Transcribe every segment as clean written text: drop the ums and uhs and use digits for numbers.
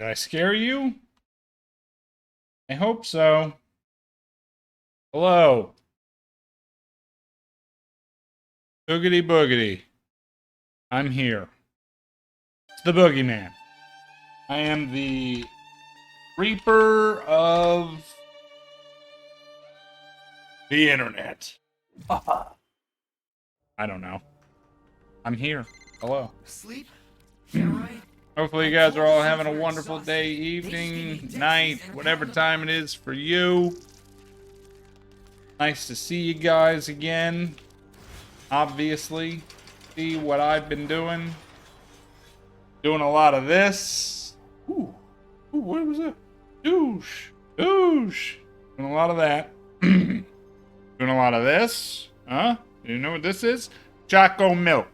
Did I scare you? I hope so. Hello. Boogity boogity. I'm here. It's the boogeyman. I am the reaper of the internet. I don't know. I'm here. Hello. Sleep? Yeah, right. Hopefully you guys are all having a wonderful day, evening, night, whatever time it is for you. Nice to see you guys again. Obviously, see what I've been doing. Doing a lot of this. Ooh, what was that? Douche. Doing a lot of that. Doing a lot of this. Huh? You know what this is? Choco milk.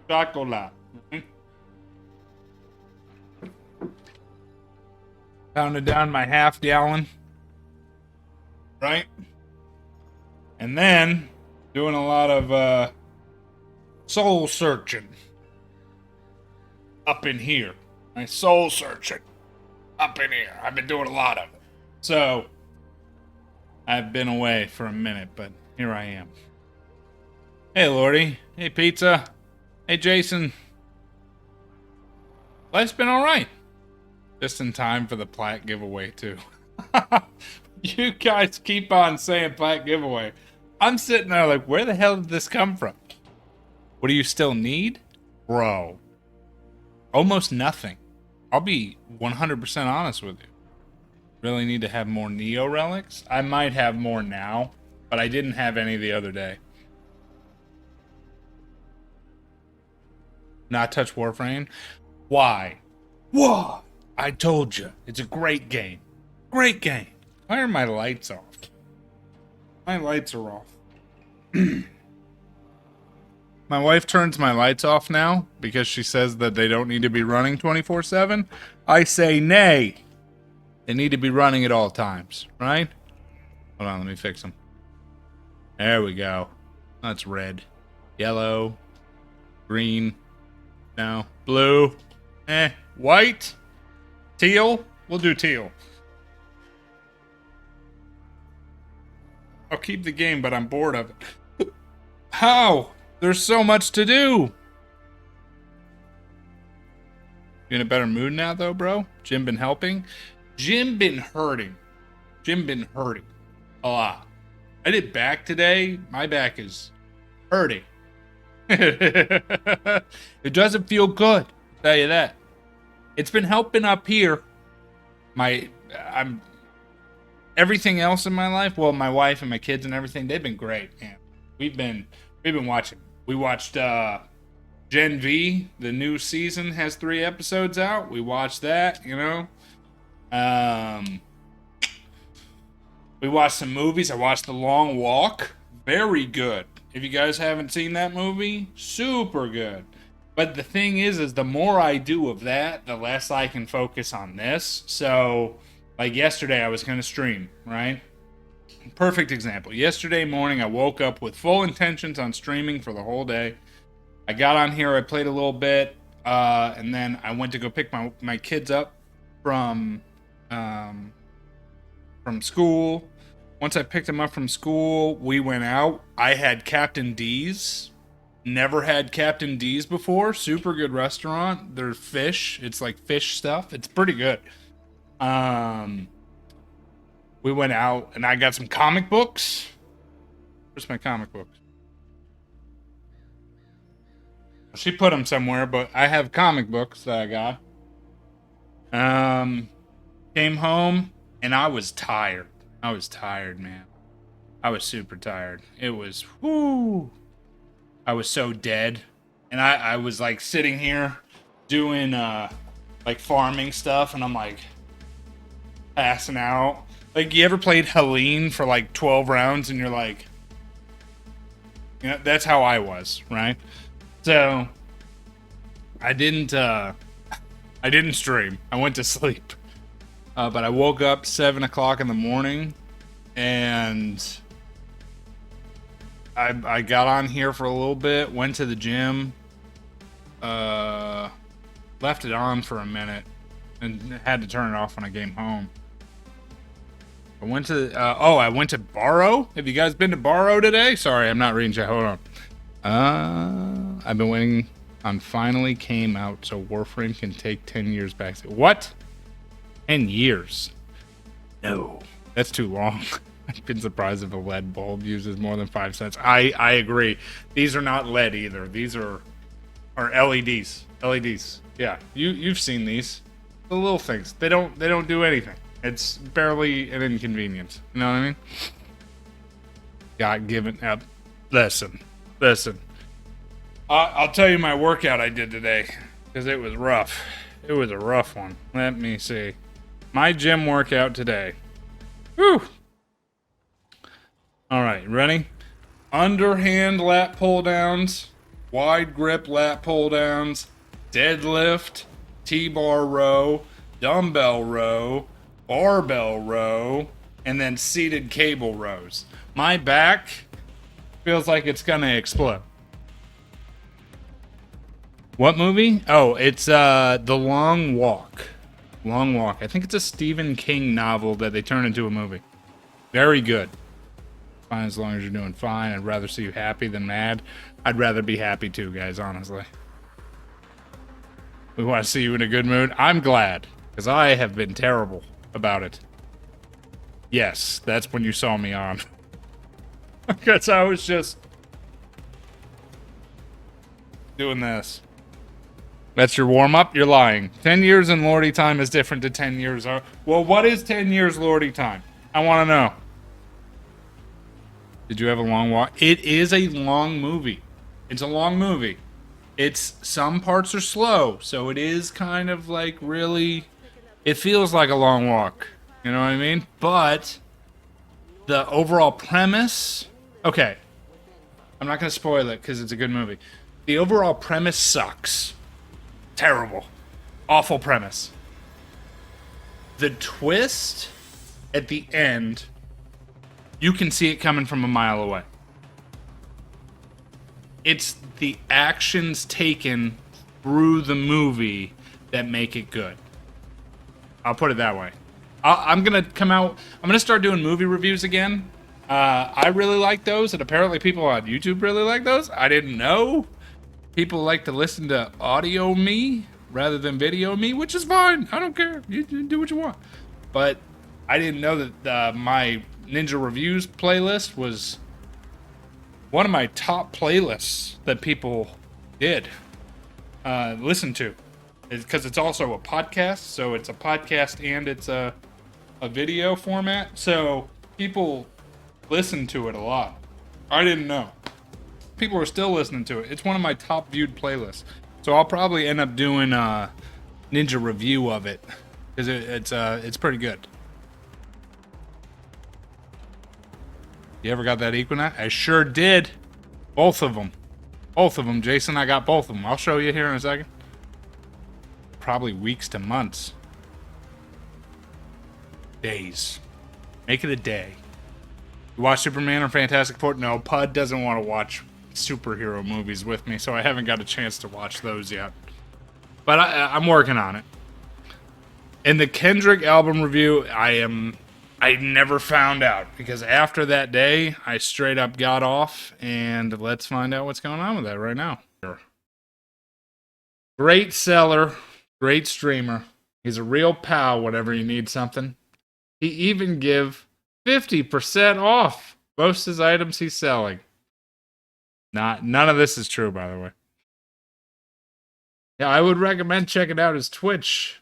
Chocolate. Pounded down my half gallon. Right? And then doing a lot of soul searching up in here. My soul searching up in here. I've been doing a lot of it. So I've been away for a minute, but here I am. Hey Lordy. Hey Pizza. Hey Jason. Life's been alright. Just in time for the plat giveaway too. You guys keep on saying plat giveaway. I'm sitting there like, where the hell did this come from? What do you still need? Bro. Almost nothing. I'll be 100% honest with you. Really need to have more Neo relics? I might have more now, but I didn't have any the other day. Not touch Warframe? Why? Why? I told you. It's a great game. Great game. Why are my lights off? My lights are off. My wife turns my lights off now because she says that they don't need to be running 24/7. I say nay. They need to be running at all times, right? Hold on, let me fix them. There we go. That's red. Yellow. Green. No. Blue. White. Teal? We'll do teal. I'll keep the game, but I'm bored of it. How? There's so much to do. You in a better mood now, though, bro? Jim been helping? Jim been hurting. Jim been hurting. A lot. I did back today. My back is hurting. It doesn't feel good. I'll tell you that. It's been helping up here. Everything else in my life, well, my wife and my kids and everything, they've been great, man. We've been watching. We watched Gen V, the new season has 3 episodes out. We watched that, you know. We watched some movies. I watched The Long Walk. Very good. If you guys haven't seen that movie, super good. But the thing is the more I do of that, the less I can focus on this. So, like yesterday, I was going to stream, right? Perfect example. Yesterday morning, I woke up with full intentions on streaming for the whole day. I got on here, I played a little bit, and then I went to go pick my kids up from school. Once I picked them up from school, we went out. I had Captain D's. Never had Captain D's before. Super good restaurant. They're fish. It's like fish stuff. It's pretty good. We went out and I got some comic books. Where's my comic books? She put them somewhere, but I have comic books that I got. Came home and I was tired. I was tired, man. I was super tired. It was, whoo. I was so dead. And I was like sitting here doing like farming stuff and I'm like passing out. Like, you ever played Helene for like 12 rounds and you're like, you know, that's how I was, right? So I didn't stream. I went to sleep. But I woke up 7 o'clock in the morning and I got on here for a little bit, went to the gym, left it on for a minute, and had to turn it off when I came home. I went to I went to Barrow. Have you guys been to Barrow today? Sorry, I'm not reading chat. Hold on. I've been waiting on finally came out so Warframe can take 10 years back. What? 10 years? No, that's too long. I've been surprised if a LED bulb uses more than 5 cents. I agree. These are not LED either. These are LEDs. LEDs. Yeah, you've seen these. The little things. They don't do anything. It's barely an inconvenience. You know what I mean? God given up. Listen. I'll tell you my workout I did today because it was rough. It was a rough one. Let me see. My gym workout today. Whew. All right, ready? Underhand lat pull downs, wide grip lat pull downs, deadlift, T-bar row, dumbbell row, barbell row, and then seated cable rows. My back feels like it's gonna explode. What movie? Oh, it's The Long Walk. Long Walk. I think it's a Stephen King novel that they turned into a movie. Very good. Fine, as long as you're doing fine. I'd rather see you happy than mad. I'd rather be happy too, guys, honestly. We want to see you in a good mood. I'm glad, because I have been terrible about it. Yes, that's when you saw me on. Because I was just doing this. That's your warm-up? You're lying. 10 years in Lordy time is different to 10 years. Well, what is 10 years Lordy time? I want to know. Did you have a long walk? It is a long movie. It's a long movie. It's some parts are slow, so it is kind of like really, it feels like a long walk. You know what I mean? But the overall premise, okay, I'm not going to spoil it because it's a good movie. The overall premise sucks. Terrible. Awful premise. The twist at the end, you can see it coming from a mile away. It's the actions taken through the movie that make it good. I'll put it that way. I'm going to come out, I'm going to start doing movie reviews again. I really like those, and apparently people on YouTube really like those. I didn't know. People like to listen to audio me rather than video me, which is fine. I don't care. You do what you want. But I didn't know that my Ninja Reviews playlist was one of my top playlists that people did listen to. Because it's also a podcast, so it's a podcast and it's a video format. So people listen to it a lot. I didn't know. People are still listening to it. It's one of my top viewed playlists. So I'll probably end up doing a Ninja review of it because it's pretty good. You ever got that Equinox? I sure did. Both of them. Both of them, Jason. I got both of them. I'll show you here in a second. Probably weeks to months. Days. Make it a day. You watch Superman or Fantastic Four? No, Pud doesn't want to watch superhero movies with me, so I haven't got a chance to watch those yet. But I'm working on it. In the Kendrick album review, I never found out, because after that day, I straight up got off, and let's find out what's going on with that right now. Great seller, great streamer. He's a real pal whenever you need something. He even give 50% off most of his items he's selling. None of this is true, by the way. Yeah, I would recommend checking out his Twitch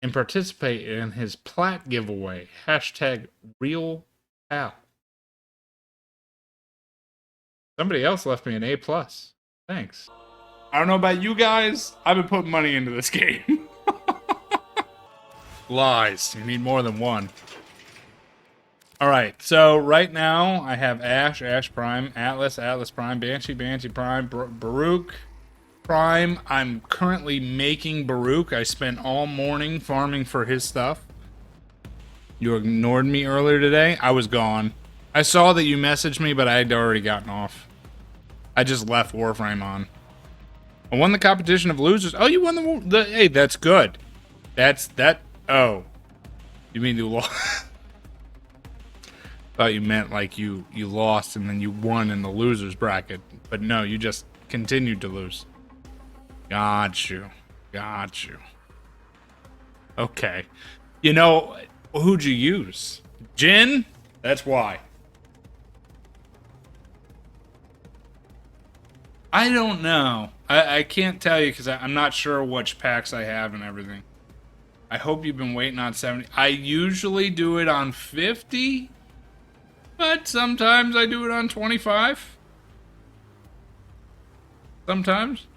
and participate in his plat giveaway. Hashtag real pal. Somebody else left me an A+. Thanks. I don't know about you guys. I've been putting money into this game. Lies. You need more than one. Alright, so right now I have Ash Prime, Atlas Prime, Banshee Prime, Baruch Prime. I'm currently making Baruch. I spent all morning farming for his stuff. You ignored me earlier today. I was gone. I saw that you messaged me, but I had already gotten off. I just left Warframe on. I won the competition of losers. Oh, you won the hey, that's good. That's that. Oh, you mean you lost? Thought you meant like you lost and then you won in the losers bracket, but no, you just continued to lose. Got you. Got you. Okay. You know, who'd you use? Jin? That's why. I don't know. I can't tell you because I'm not sure which packs I have and everything. I hope you've been waiting on 70. I usually do it on 50, but sometimes I do it on 25. Sometimes.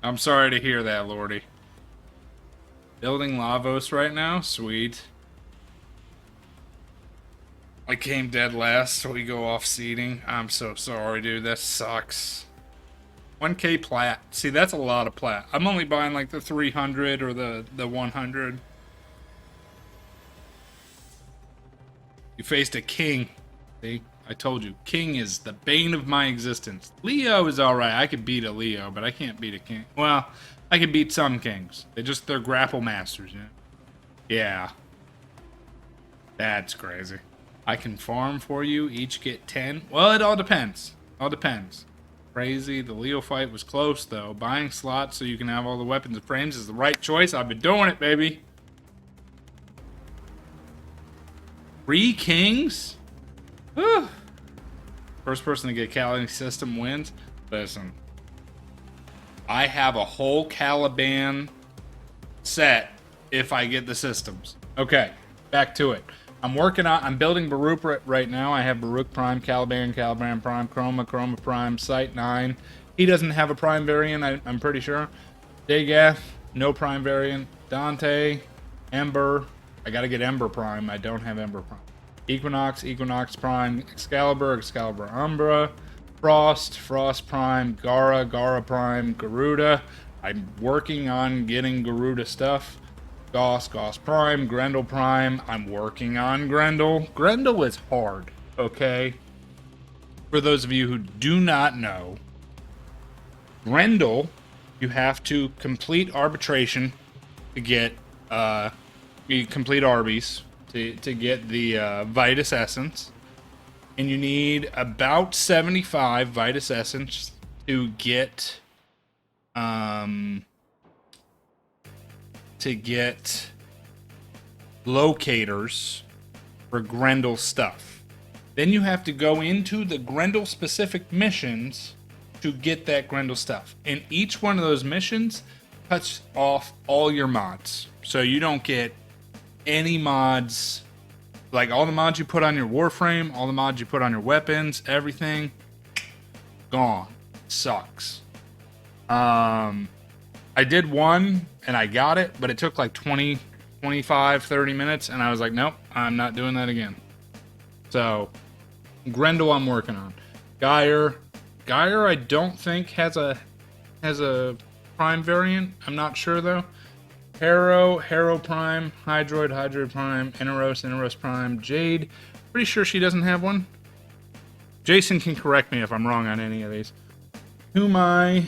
I'm sorry to hear that, Lordy. Building Lavos right now? Sweet. I came dead last, so we go off seeding. I'm so sorry, dude. That sucks. 1K plat. See, that's a lot of plat. I'm only buying like the 300 or the 100. You faced a king. See? I told you. King is the bane of my existence. Leo is alright. I could beat a Leo, but I can't beat a king. Well, I can beat some kings. They're grapple masters, you know? Yeah. That's crazy. I can farm for you, each get 10. Well, it all depends. All depends. Crazy. The Leo fight was close, though. Buying slots so you can have all the weapons and frames is the right choice. I've been doing it, baby. 3 kings? Whew. First person to get Caliban system wins. Listen. I have a whole Caliban set if I get the systems. Okay, back to it. I'm building Baruch right now. I have Baruch Prime, Caliban Prime, Chroma Prime, Sight 9. He doesn't have a Prime variant, I'm pretty sure. Dagath, no Prime variant. Dante, Ember. I gotta get Ember Prime. I don't have Ember Prime. Equinox Prime, Excalibur Umbra. Frost Prime, Gara Prime, Garuda. I'm working on getting Garuda stuff. Goss Prime, Grendel Prime. I'm working on Grendel. Grendel is hard, okay? For those of you who do not know, Grendel, you have to complete arbitration to get, you complete Arby's to get the Vitus Essence. And you need about 75 Vitus Essence to get, locators for Grendel stuff. Then you have to go into the Grendel specific missions to get that Grendel stuff. And each one of those missions cuts off all your mods. So you don't get any mods, like all the mods you put on your Warframe, all the mods you put on your weapons, everything, gone. Sucks. I did one and I got it, but it took like 20, 25, 30 minutes, and I was like, nope, I'm not doing that again. So, Grendel I'm working on. Geyer I don't think has a Prime variant. I'm not sure though. Harrow Prime, Hydroid Prime, Inaros Prime, Jade. Pretty sure she doesn't have one. Jason can correct me if I'm wrong on any of these. Humai.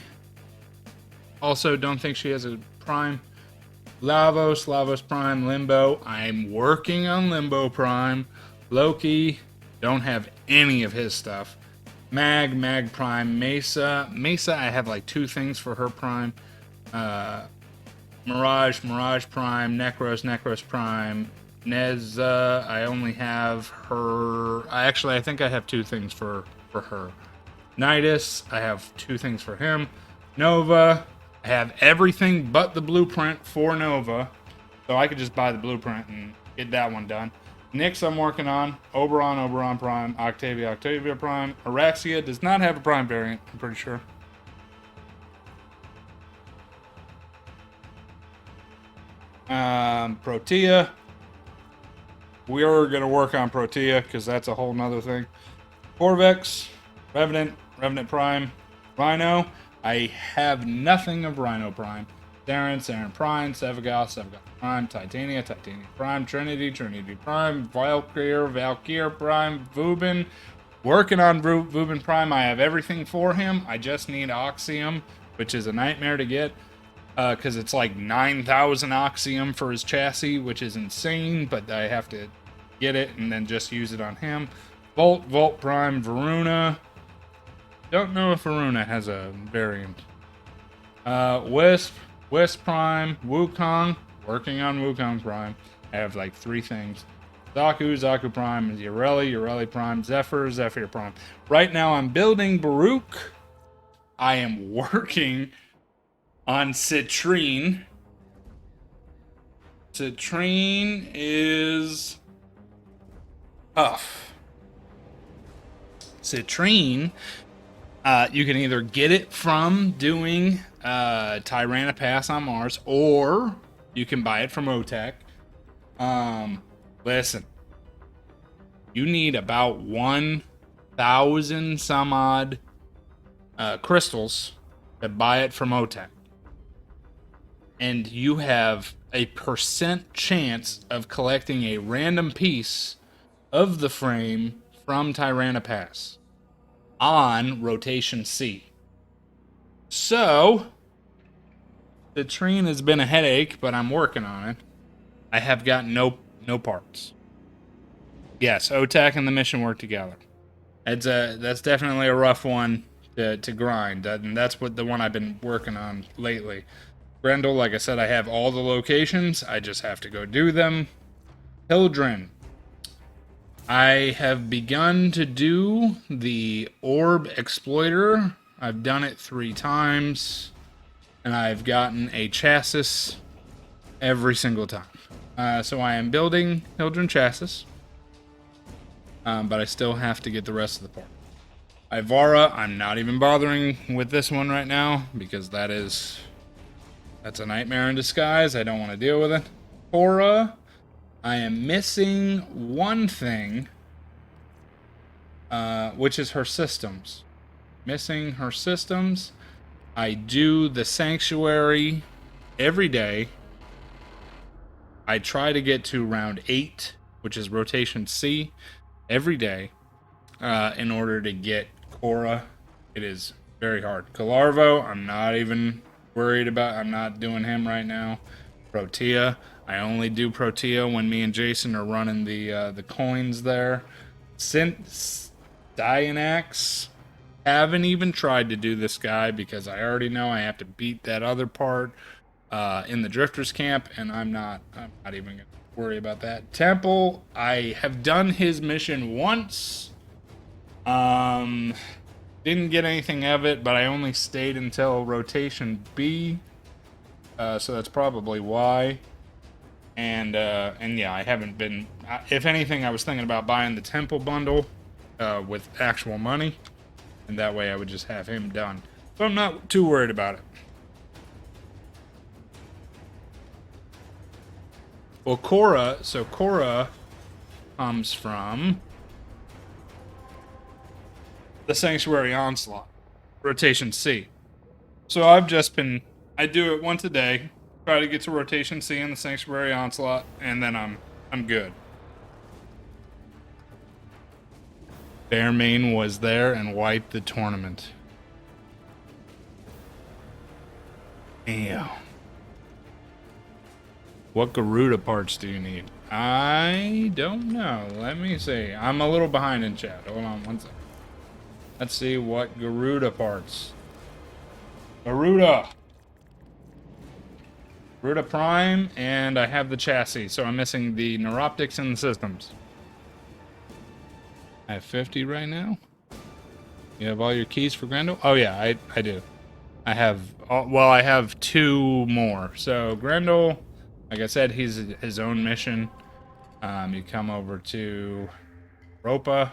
Also, don't think she has a Prime. Lavos Prime, Limbo. I'm working on Limbo Prime. Loki. Don't have any of his stuff. Mag Prime. Mesa, I have like 2 things for her Prime. Mirage Prime. Necros Prime. Neza, I only have her. I think I have 2 things for her. Nidus, I have 2 things for him. Nova, I have everything but the blueprint for Nova, so I could just buy the blueprint and get that one done. Nyx I'm working on. Oberon Prime. Octavia Prime. Araxia does not have a Prime variant, I'm pretty sure. Protea. We're going to work on Protea because that's a whole nother thing. Corvex, Revenant Prime, Rhino. I have nothing of Rhino Prime. Saren Prime, Sevagal Prime, Titania Prime, Trinity Prime, Valkyr Prime, Vubin. Working on Vubin Prime. I have everything for him. I just need Oxium, which is a nightmare to get. because it's like 9,000 oxium for his chassis, which is insane, but I have to get it and then just use it on him. Volt Prime, Varuna. Don't know if Varuna has a variant. Wisp Prime, Wukong. Working on Wukong Prime. I have like 3 things. Zaku Prime, Ureli Prime, Zephyr Prime. Right now I'm building Baruch. I am working on Citrine. Citrine is tough. Citrine, you can either get it from doing Tyranna Pass on Mars, or you can buy it from OTEC. Listen, you need about 1,000 some odd crystals to buy it from OTEC. And you have a % chance of collecting a random piece of the frame from Tyranna Pass on rotation C. So, the train has been a headache, but I'm working on it. I have got no parts. Yes, OTAC and the mission work together. That's definitely a rough one to grind, and that's what the one I've been working on lately. Grendel, like I said, I have all the locations. I just have to go do them. Hildren. I have begun to do the Orb Exploiter. I've done it 3 times, and I've gotten a chassis every single time. So I am building Hildren chassis, but I still have to get the rest of the part. Ivara, I'm not even bothering with this one right now, because that's a nightmare in disguise. I don't want to deal with it. Cora, I am missing one thing, which is her systems. Missing her systems. I do the Sanctuary every day. I try to get to round 8, which is rotation C, every day, in order to get Cora. It is very hard. Calarvo, I'm not even worried about. I'm not doing him right now. Protea, I only do Protea when me and Jason are running the coins there. Dianax, haven't even tried to do this guy because I already know I have to beat that other part in the Drifters camp, and I'm not even gonna worry about that. Temple, I have done his mission once. Didn't get anything of it, but I only stayed until rotation B, so that's probably why. And yeah, I haven't been. If anything, I was thinking about buying the Temple bundle with actual money, and that way I would just have him done. So I'm not too worried about it. Well, Cora comes from the Sanctuary Onslaught, rotation C. So I do it once a day, try to get to rotation C in the Sanctuary Onslaught, and then I'm good. Bearmane was there and wiped the tournament. Damn. What Garuda parts do you need? I don't know. Let me see. I'm a little behind in chat. Hold on one second. Let's see what Garuda parts. Garuda Prime, and I have the chassis, so I'm missing the neuroptics and the systems. I have 50 right now. You have all your keys for Grendel? Oh yeah, I do. I have, I have 2 more. So Grendel, like I said, he's his own mission. You come over to Ropa.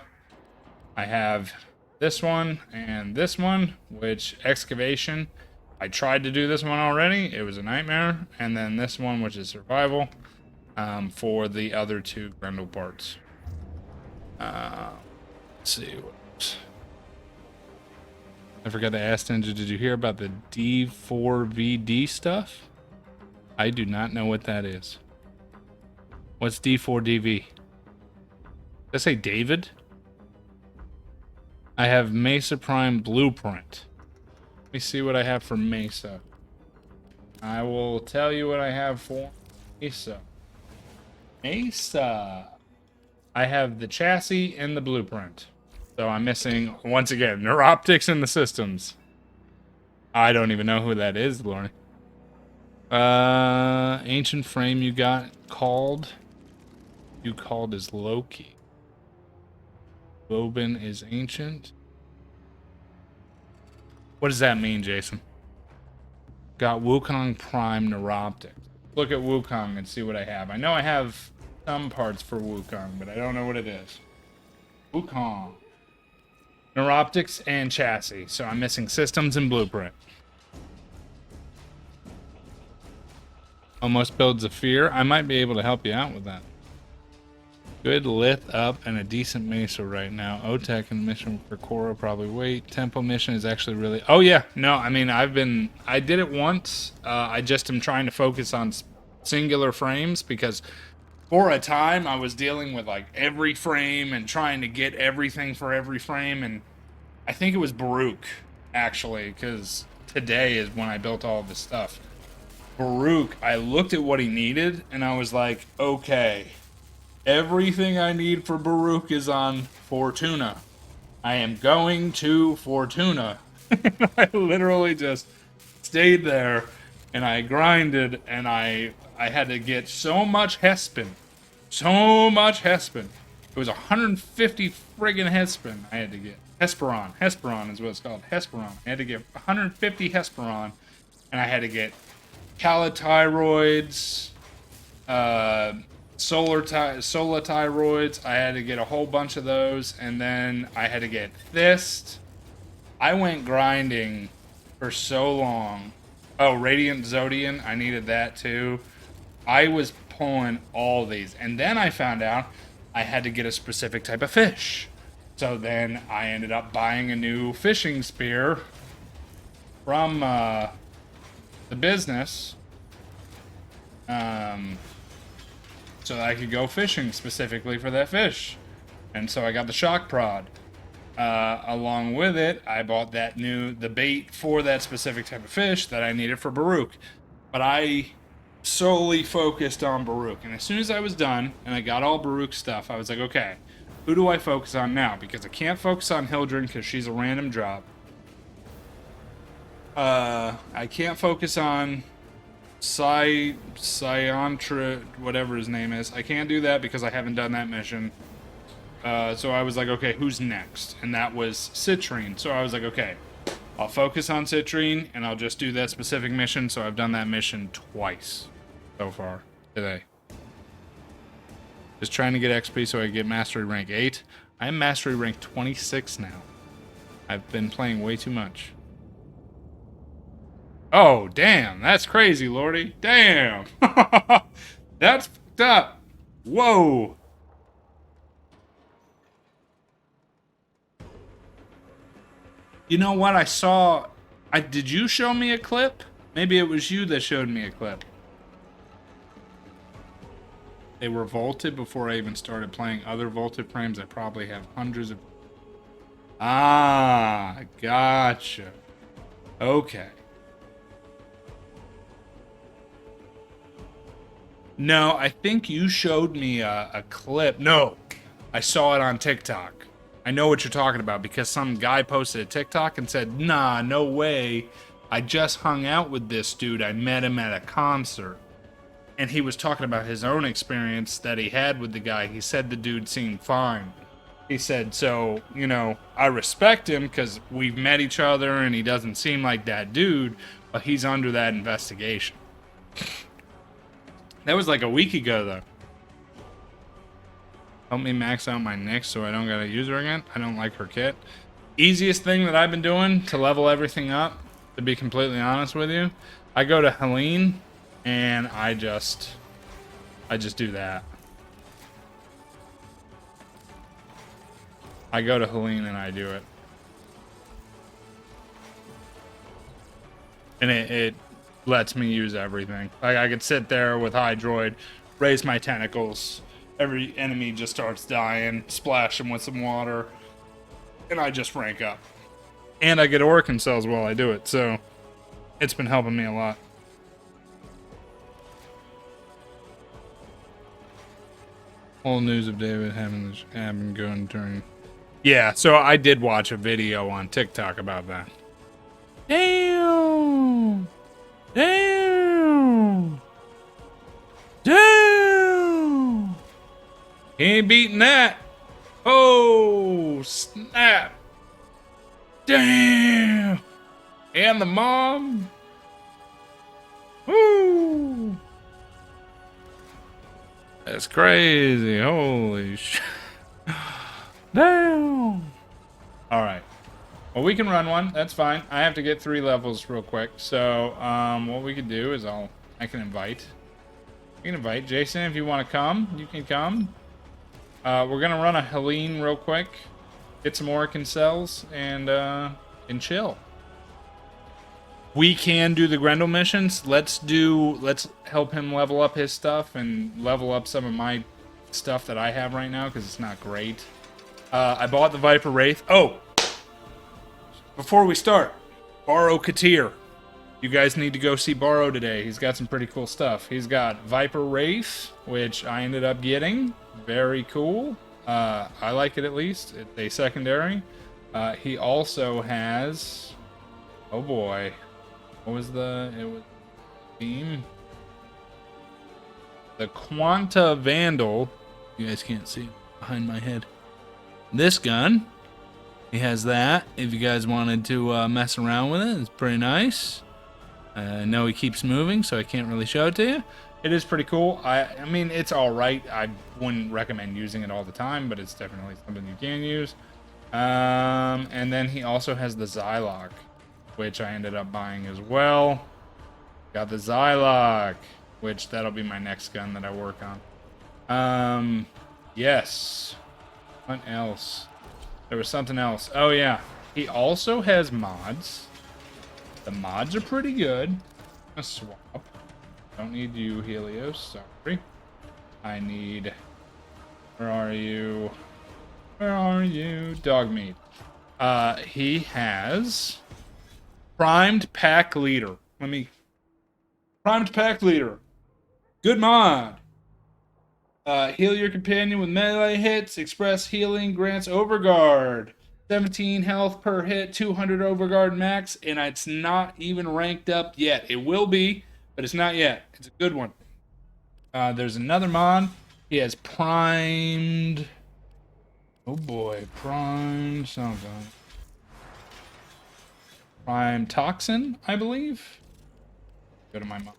I have this one and this one, which excavation. I tried to do this one already. It was a nightmare. And then this one, which is survival, for the other 2 Grendel parts. Let's see. What? I forgot to ask Ninja, did you hear about the D4VD stuff? I do not know what that is. What's D4DV? Did I say David? I have Mesa Prime Blueprint. Let me see what I have for Mesa. I will tell you what I have for Mesa. Mesa. I have the chassis and the blueprint. So I'm missing, once again, neuroptics in the systems. I don't even know who that is, Lauren. Ancient frame you got called. You called as Loki. Bobin is ancient. What does that mean, Jason? Got Wukong Prime Neuroptics. Look at Wukong and see what I have. I know I have some parts for Wukong, but I don't know what it is. Wukong. Neuroptics and chassis. So I'm missing systems and blueprint. Almost builds a fear. I might be able to help you out with that. Good lith up and a decent mesa right now. OTEC and mission for Korra probably wait. Temple mission is actually really... Oh yeah, no, I mean, I did it once. I just am trying to focus on singular frames because for a time I was dealing with like every frame and trying to get everything for every frame. And I think it was Baruch actually, because today is when I built all of this stuff. Baruch, I looked at what he needed and I was like, okay, everything I need for Baruch is on Fortuna. I am going to Fortuna. I literally just stayed there and I grinded and I had to get so much Hespin. So much Hespin. It was 150 friggin' Hespin I had to get. Hesperon. Hesperon is what it's called. Hesperon. I had to get 150 Hesperon and I had to get Calithyroids, solar thyroids. I had to get a whole bunch of those, and then I had to get Thist. I went grinding for so long. Oh, Radiant Zodian, I needed that too. I was pulling all these, and then I found out I had to get a specific type of fish. So then I ended up buying a new fishing spear from the business, so that I could go fishing specifically for that fish. And so I got the shock prod. Along with it, I bought the bait for that specific type of fish that I needed for Baruch. But I solely focused on Baruch. And as soon as I was done and I got all Baruch stuff, I was like, okay, who do I focus on now? Because I can't focus on Hildren because she's a random drop. I can't focus on Cyantra, whatever his name is. I can't do that because I haven't done that mission. So I was like, okay, who's next? And that was Citrine. So I was like, okay, I'll focus on Citrine and I'll just do that specific mission. So I've done that mission twice so far today. Just trying to get XP so I get Mastery Rank 8. I am Mastery Rank 26 now. I've been playing way too much. Oh, damn. That's crazy, Lordy. Damn. That's fucked up. Whoa. You know what? I saw... did you show me a clip? Maybe it was you that showed me a clip. They were vaulted before I even started playing other vaulted frames. I probably have hundreds of... Ah, gotcha. Okay. No, I think you showed me a clip. No, I saw it on TikTok. I know what you're talking about because some guy posted a TikTok and said, nah, no way. I just hung out with this dude. I met him at a concert. And he was talking about his own experience that he had with the guy. He said the dude seemed fine. He said, so, you know, I respect him because we've met each other and he doesn't seem like that dude, but he's under that investigation. That was like a week ago, though. Help me max out my Nyx so I don't gotta use her again. I don't like her kit. Easiest thing that I've been doing to level everything up, to be completely honest with you, I go to Helene and I just do that. I go to Helene and I do it. And it lets me use everything. Like I could sit there with Hydroid, raise my tentacles, every enemy just starts dying, splash them with some water, and I just rank up. And I get Orkin cells while I do it, so it's been helping me a lot. All news of David having this cabin going during. Yeah, so I did watch a video on TikTok about that. Damn! Damn! Damn! He ain't beating that. Oh, snap. Damn! And the mom. Woo! That's crazy. Holy shit. Damn! Alright. Well, we can run one. That's fine. I have to get 3 levels real quick. So, what we can do is I can invite. You can invite Jason if you want to come. You can come. We're gonna run a Helene real quick. Get some Orkin cells and chill. We can do the Grendel missions. Let's help him level up his stuff and level up some of my stuff that I have right now because it's not great. I bought the Viper Wraith. Oh! Before we start, Borrow Katir. You guys need to go see Borrow today. He's got some pretty cool stuff. He's got Viper Wraith, which I ended up getting. Very cool. I like it at least. It's a secondary. He also has... Oh boy. What was it was theme? The Quanta Vandal. You guys can't see behind my head. This gun. He has that. If you guys wanted to mess around with it, it's pretty nice. I know he keeps moving, so I can't really show it to you. It is pretty cool. I mean, it's all right. I wouldn't recommend using it all the time, but it's definitely something you can use. And then he also has the Zylok, which I ended up buying as well. Got the Zylok, which that'll be my next gun that I work on. Yes. What else? There was something else. Oh, yeah. He also has mods. The mods are pretty good. A swap. Don't need you, Helios. Sorry. I need... Where are you? Where are you? Dog meat. He has... Primed Pack Leader. Primed Pack Leader. Good mod. Heal your companion with melee hits. Express healing grants overguard. 17 health per hit, 200 overguard max, and it's not even ranked up yet. It will be, but it's not yet. It's a good one. There's another mod. He has primed... Oh boy, primed something. Prime Toxin, I believe. Go to my mod.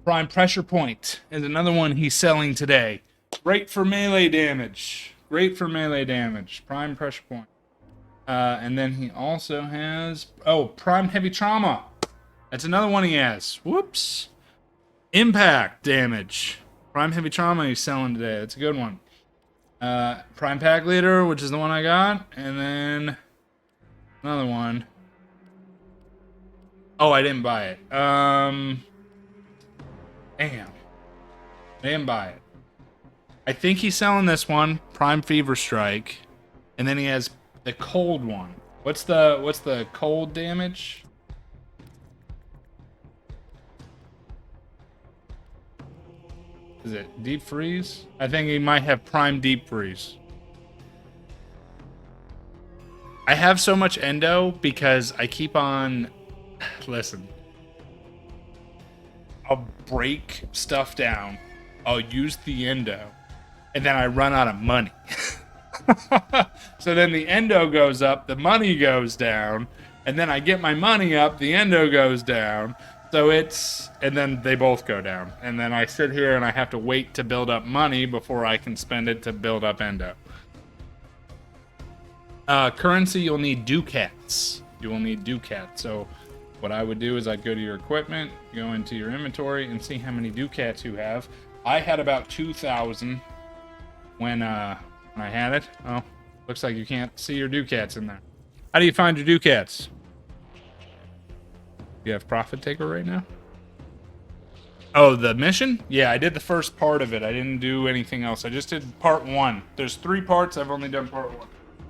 Prime Pressure Point is another one he's selling today. Great for melee damage. Great for melee damage. Prime Pressure Point. And then he also has... Oh, Prime Heavy Trauma. That's another one he has. Whoops. Impact damage. Prime Heavy Trauma he's selling today. That's a good one. Prime Pack Leader, which is the one I got. And then... Another one. Oh, I didn't buy it. Damn. I didn't buy it. I think he's selling this one, Prime Fever Strike, and then he has the cold one. What's the cold damage? Is it Deep Freeze? I think he might have Prime Deep Freeze. I have so much endo because I keep on... Listen. I'll break stuff down. I'll use the endo. And then I run out of money. So then the endo goes up, the money goes down, and then I get my money up, the endo goes down. So it's, and then they both go down. And then I sit here and I have to wait to build up money before I can spend it to build up endo. Currency, you'll need ducats. You will need ducats. So what I would do is I'd go to your equipment, go into your inventory, and see how many ducats you have. I had about 2,000 when I had it. Oh, looks like you can't see your ducats in there. How do you find your ducats? You have Profit Taker right now? Oh, the mission? Yeah, I did the first part of it. I didn't do anything else. I just did part 1. There's 3 parts. I've only done part 1.